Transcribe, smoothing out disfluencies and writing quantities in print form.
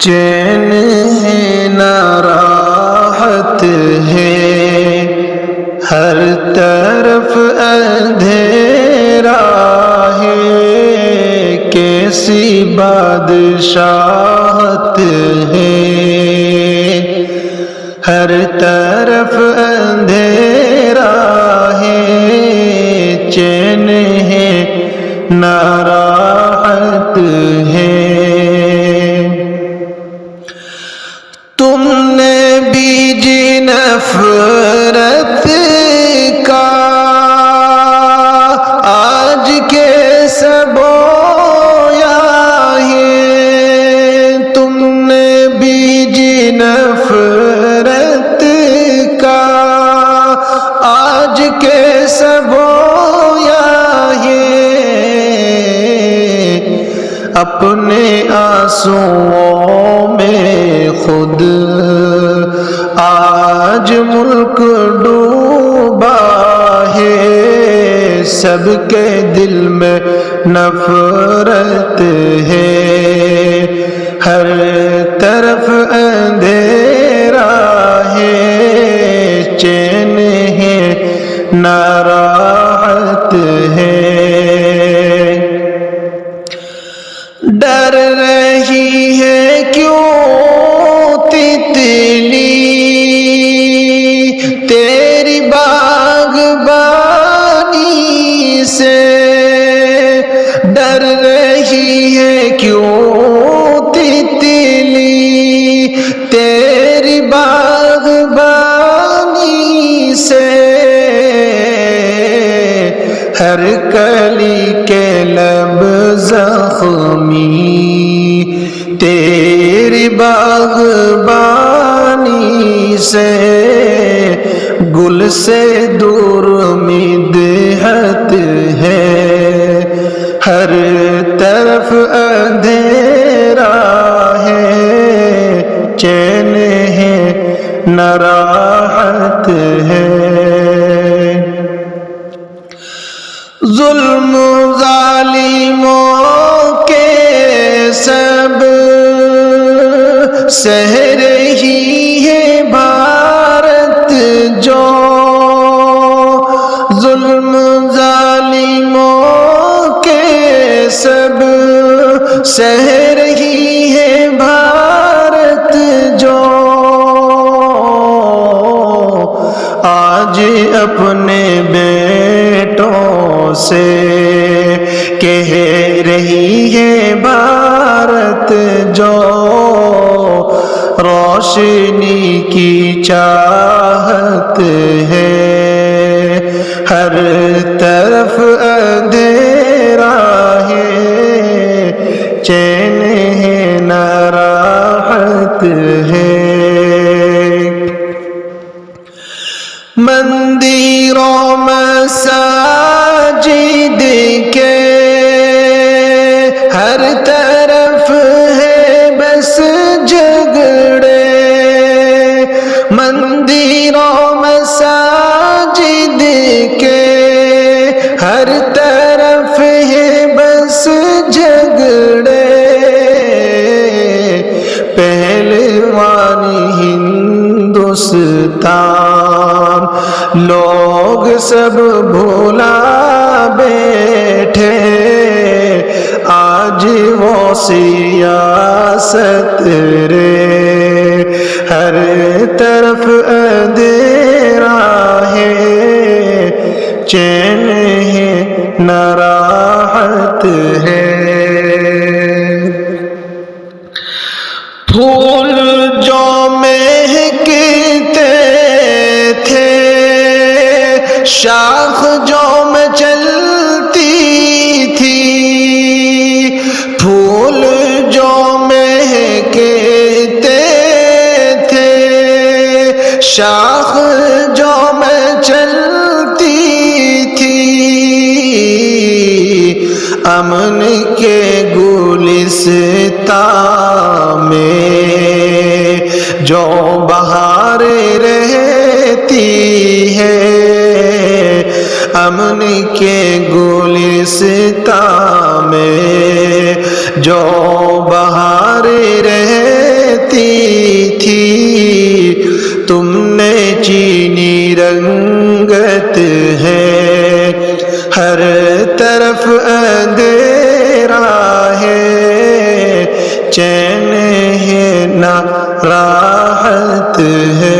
چین ہے نہ راحت ہے، ہر طرف اندھیرا ہے، کیسی بادشاہت ہے، ہر طرف اندھیرا ہے، چین ہے نہ راحت ہے۔ تم نے بیج نفرت کا آج کیسے بویا ہے، تم نے بیج نفرت کا آج کیسے بویا ہے، اپنے آنسوؤں میں خود آج ملک ڈوبا ہے، سب کے دل میں نفرت ہے، ہر طرف اندھیرا ہے، چین ہے نہ راحت ہے۔ ڈر رہی ہے کیوں تتلی تیری باغبانی سے، ڈر رہی ہے کیوں تتلی تیری باغبانی سے، ہر کلی کے لب زخمی تیری باغبانی سے، گل سے دور مدحت ہے، ہر طرف اندھیرا ہے، چین ہے نہ راحت ہے۔ ظلم ظالموں کے سب سہ رہی ہے بھارت جو، ظلم ظالموں کے سب سہ رہی ہے بھارت جو، آج اپنے بیٹوں سے کہہ رہی ہے بھارت جو، روشنی کی چاہت ہے، ہر طرف اندھیرا ہے، چین ہے نہ راحت ہے۔ مندروں مساجد کے ہر طرف ہے بس جھگڑے، مندروں مساجد کے ہر طرف ہے بس جھگڑے، پہلوان ہندوستان لوگ سب بھولا بیٹھے، آج وہ سیاست رے، ہر طرف اندھیرا ہے، چین ہے نہ راحت ہے۔ پھول جو مہکتے تھے، شاخ جو مچلتی تھی، پھول جو مہکتے تھے، شاخ جو مچلتی تھی، امن کے گلستان میں جو بہار رہتی ہے، امن کے گلستان میں جو بہار رہتی رہتی تھی، تم نے چینی رنگت ہے، ہر طرف اندھیرا ہے، چین ہے نہ راحت ہے۔